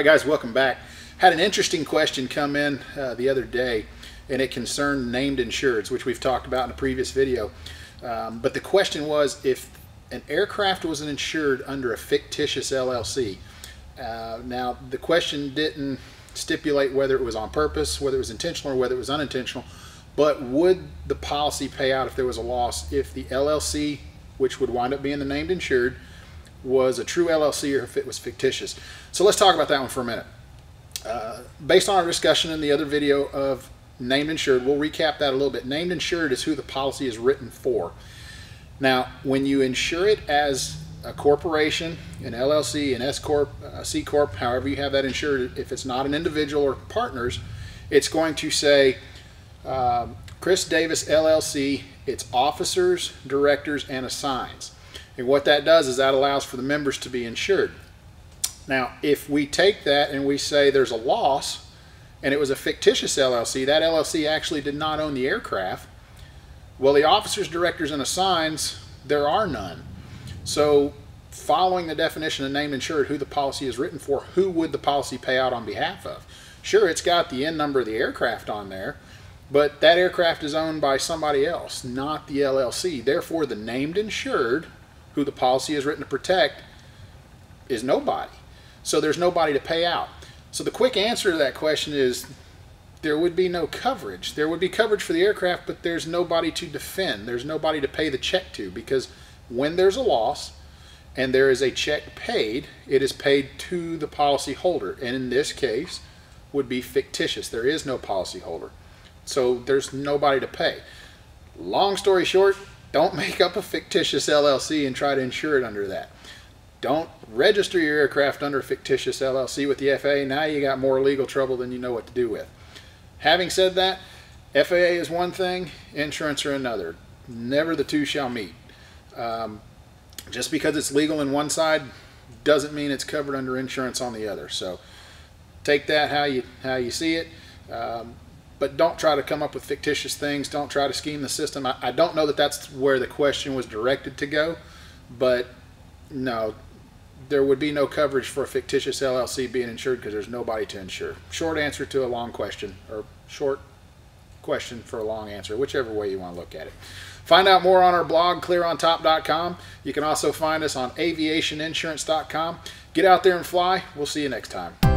Alright guys, welcome back. Had an interesting question come in the other day, and it concerned named insureds, which we've talked about in a previous video. But the question was, if an aircraft was insured under a fictitious LLC. Now the question didn't stipulate whether it was on purpose, whether it was intentional, or whether it was unintentional, but would the policy pay out if there was a loss if the LLC, which would wind up being the named insured, was a true LLC or if it was fictitious. So let's talk about that one for a minute. Based on our discussion in the other video of named insured, we'll recap that a little bit. Named insured is who the policy is written for. Now, when you insure it as a corporation, an LLC, an S Corp, a C Corp, however you have that insured, if it's not an individual or partners, it's going to say Chris Davis LLC, its officers, directors, and assigns. And what that does is that allows for the members to be insured. Now, if we take that and we say there's a loss and it was a fictitious LLC, that LLC actually did not own the aircraft, well, the officers, directors, and assigns, there are none. So following the definition of named insured, who the policy is written for, who would the policy pay out on behalf of? Sure, it's got the N number of the aircraft on there, but that aircraft is owned by somebody else, not the LLC. Therefore, the named insured, who the policy is written to protect, is nobody. So there's nobody to pay out. So the quick answer to that question is there would be no coverage. There would be coverage for the aircraft, but there's nobody to defend. There's nobody to pay the check to, because when there's a loss and there is a check paid, it is paid to the policy holder, and in this case would be fictitious. There is no policy holder, so there's nobody to pay. Long story short, don't make up a fictitious LLC and try to insure it under that. Don't register your aircraft under a fictitious LLC with the FAA. Now you got more legal trouble than you know what to do with. Having said that, FAA is one thing, insurance are another. Never the two shall meet. Just because it's legal in one side doesn't mean it's covered under insurance on the other. So take that how you see it. But don't try to come up with fictitious things. Don't try to scheme the system. I don't know that that's where the question was directed to go, but no, there would be no coverage for a fictitious LLC being insured because there's nobody to insure. Short answer to a long question, or short question for a long answer, whichever way you want to look at it. Find out more on our blog, clearontop.com. You can also find us on aviationinsurance.com. Get out there and fly. We'll see you next time.